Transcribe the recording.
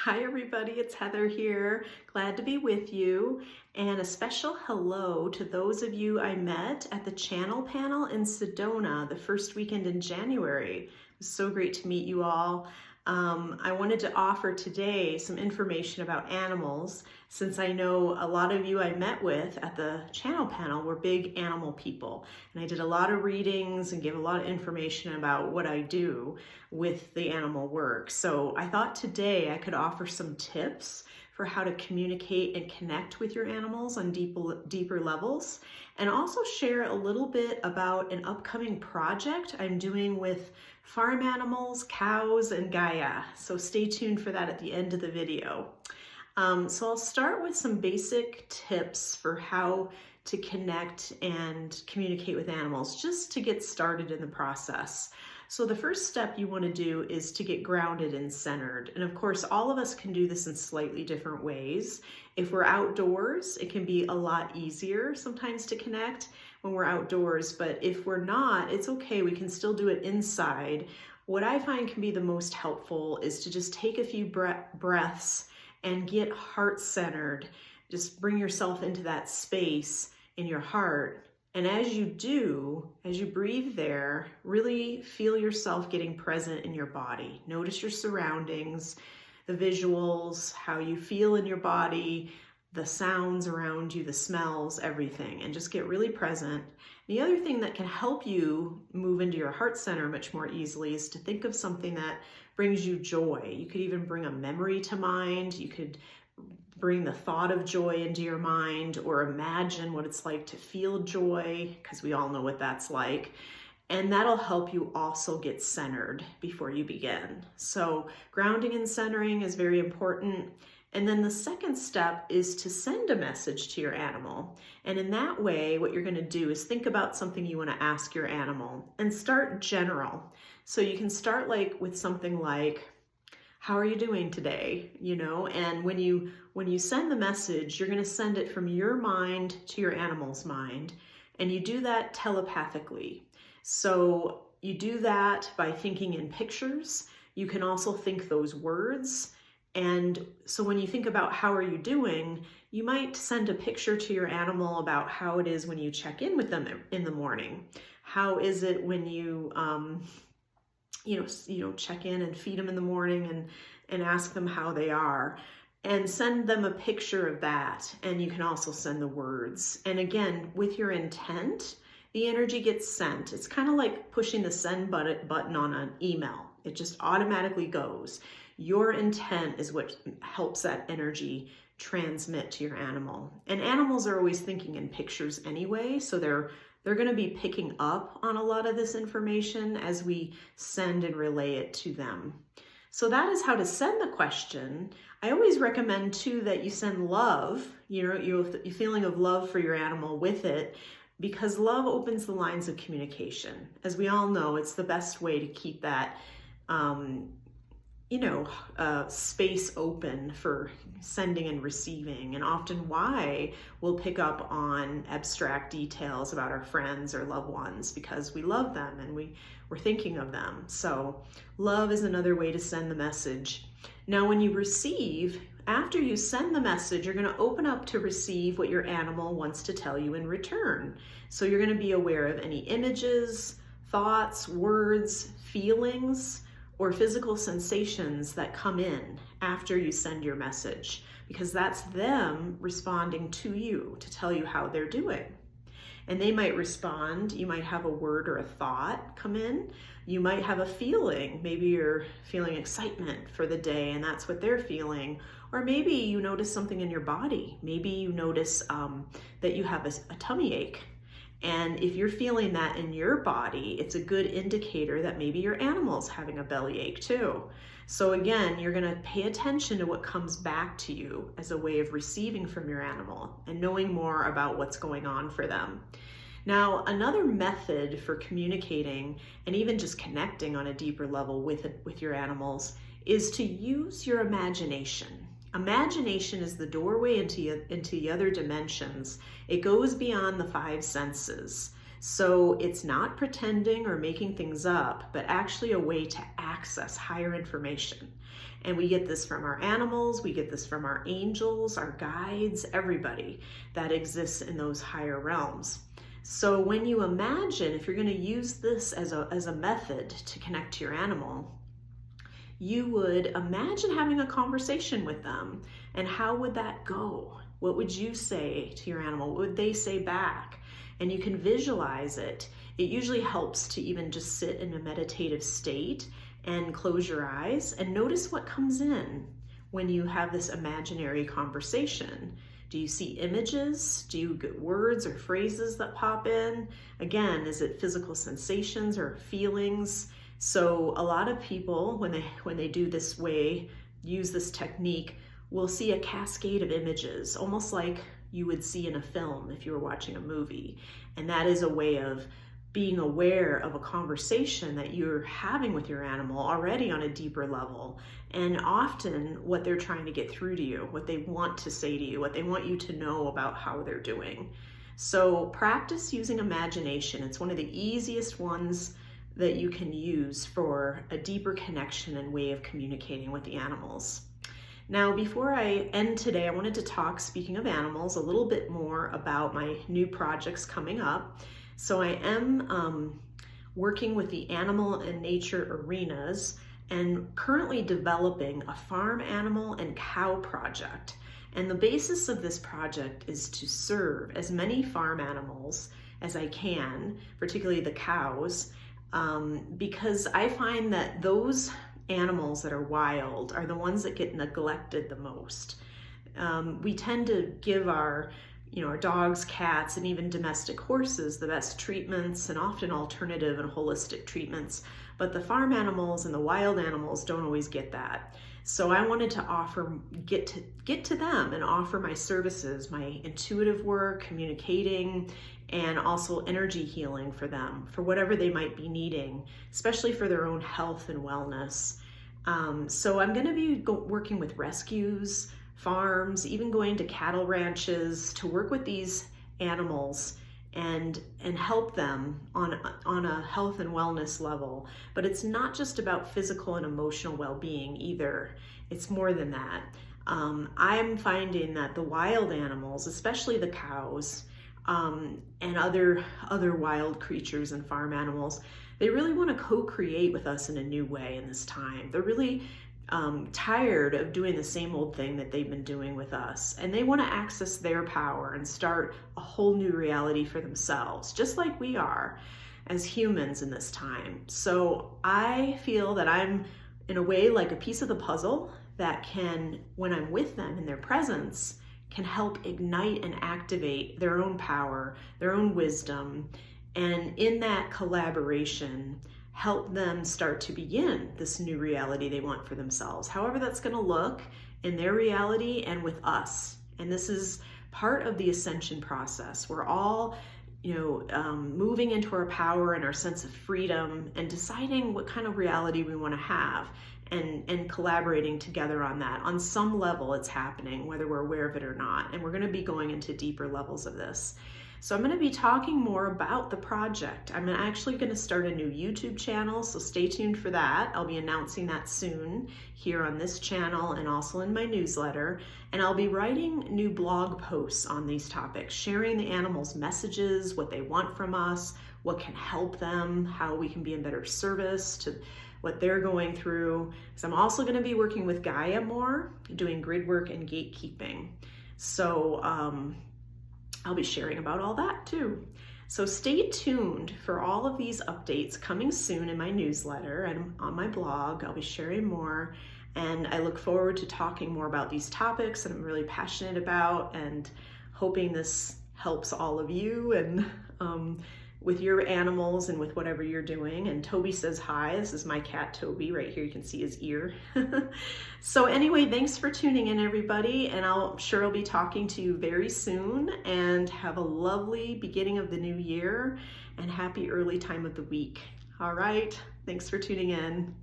Hi everybody, it's Heather here. Glad to be with you. And a special hello to those of you I met at the channel panel in Sedona the first weekend in January. It was so great to meet you all. I wanted to offer today some information about animals since I know a lot of you I met with at the channel panel were big animal people. And I did a lot of readings and gave a lot of information about what I do with the animal work. So I thought today I could offer some tips for how to communicate and connect with your animals on deeper levels, and also share a little bit about an upcoming project I'm doing with farm animals, cows, and Gaia. So stay tuned for that at the end of the video. So I'll start with some basic tips for how to connect and communicate with animals, just to get started in the process. So the first step you want to do is to get grounded and centered. And of course, all of us can do this in slightly different ways. If we're outdoors, it can be a lot easier sometimes to connect when we're outdoors. But if we're not, it's okay. We can still do it inside. What I find can be the most helpful is to just take a few breaths and get heart-centered. Just bring yourself into that space in your heart. And as you do, as you breathe there, really feel yourself getting present in your body. Notice your surroundings, the visuals, how you feel in your body, the sounds around you, the smells, everything, and just get really present. The other thing that can help you move into your heart center much more easily is to think of something that brings you joy. You could even bring a memory to mind. You could bring the thought of joy into your mind, or imagine what it's like to feel joy, because we all know what that's like. And that'll help you also get centered before you begin. So grounding and centering is very important. And then the second step is to send a message to your animal. And in that way, what you're going to do is think about something you want to ask your animal and start general. So you can start with something like, how are you doing today? And when you send the message, you're going to send it from your mind to your animal's mind. And you do that telepathically. So you do that by thinking in pictures. You can also think those words. And so when you think about how are you doing, you might send a picture to your animal about how it is when you check in with them in the morning. How is it when you check in and feed them in the morning and ask them how they are, and send them a picture of that. And you can also send the words. And again, with your intent, the energy gets sent. It's kind of like pushing the send button on an email. It just automatically goes. Your intent is what helps that energy transmit to your animal. And animals are always thinking in pictures anyway, so they're going to be picking up on a lot of this information as we send and relay it to them. So that is how to send the question. I always recommend too that you send love, your feeling of love for your animal with it, because love opens the lines of communication. As we all know, it's the best way to keep that space open for sending and receiving. And often why we'll pick up on abstract details about our friends or loved ones, because we love them and we're thinking of them. So love is another way to send the message. Now, when you receive, after you send the message, you're going to open up to receive what your animal wants to tell you in return. So you're going to be aware of any images, thoughts, words, feelings, or physical sensations that come in after you send your message, because that's them responding to you to tell you how they're doing. And they might respond. You might have a word or a thought come in. You might have a feeling. Maybe you're feeling excitement for the day and that's what they're feeling. Or maybe you notice something in your body. Maybe you notice that you have a tummy ache. And if you're feeling that in your body, it's a good indicator that maybe your animal's having a bellyache too. So again, you're going to pay attention to what comes back to you as a way of receiving from your animal and knowing more about what's going on for them. Now, another method for communicating and even just connecting on a deeper level with your animals is to use your imagination. Imagination is the doorway into the other dimensions. It goes beyond the five senses. So it's not pretending or making things up, but actually a way to access higher information. And we get this from our animals, we get this from our angels, our guides, everybody that exists in those higher realms. So when you imagine, if you're going to use this as a method to connect to your animal, you would imagine having a conversation with them. And how would that go? What would you say to your animal? What would they say back? And you can visualize it. It usually helps to even just sit in a meditative state and close your eyes and notice what comes in when you have this imaginary conversation. Do you see images? Do you get words or phrases that pop in? Again, is it physical sensations or feelings? So a lot of people, when they do this way, use this technique, will see a cascade of images, almost like you would see in a film if you were watching a movie. And that is a way of being aware of a conversation that you're having with your animal already on a deeper level. And often what they're trying to get through to you, what they want to say to you, what they want you to know about how they're doing. So practice using imagination. It's one of the easiest ones that you can use for a deeper connection and way of communicating with the animals. Now, before I end today, I wanted to talk, speaking of animals, a little bit more about my new projects coming up. So I am working with the animal and nature arenas and currently developing a farm animal and cow project. And the basis of this project is to serve as many farm animals as I can, particularly the cows, because I find that those animals that are wild are the ones that get neglected the most. We tend to give our dogs, cats, and even domestic horses the best treatments and often alternative and holistic treatments, but the farm animals and the wild animals don't always get that. So I wanted to get to them and offer my services, my intuitive work, communicating, and also energy healing for them, for whatever they might be needing, especially for their own health and wellness. So I'm going to be working with rescues, farms, even going to cattle ranches to work with these animals and help them on a health and wellness level. But it's not just about physical and emotional well-being either. It's more than that. I'm finding that the wild animals, especially the cows, and other wild creatures and farm animals, they really want to co-create with us in a new way in this time. They're really tired of doing the same old thing that they've been doing with us. And they want to access their power and start a whole new reality for themselves, just like we are as humans in this time. So I feel that I'm, in a way, like a piece of the puzzle that can, when I'm with them in their presence, can help ignite and activate their own power, their own wisdom, and in that collaboration, help them start to begin this new reality they want for themselves, however that's going to look in their reality and with us. And this is part of the ascension process. We're all, moving into our power and our sense of freedom and deciding what kind of reality we want to have and collaborating together on that. On some level, it's happening, whether we're aware of it or not. And we're going to be going into deeper levels of this. So I'm going to be talking more about the project. I'm actually going to start a new YouTube channel, so stay tuned for that. I'll be announcing that soon here on this channel and also in my newsletter. And I'll be writing new blog posts on these topics, sharing the animals' messages, what they want from us, what can help them, how we can be in better service to what they're going through. So I'm also going to be working with Gaia more, doing grid work and gatekeeping. So I'll be sharing about all that too. So stay tuned for all of these updates coming soon in my newsletter and on my blog. I'll be sharing more, and I look forward to talking more about these topics that I'm really passionate about, and hoping this helps all of you and with your animals and with whatever you're doing. And Toby says hi. This is my cat Toby right here. You can see his ear. So anyway, thanks for tuning in, everybody, and I'll be talking to you very soon. And have a lovely beginning of the new year and happy early time of the week. All right, thanks for tuning in.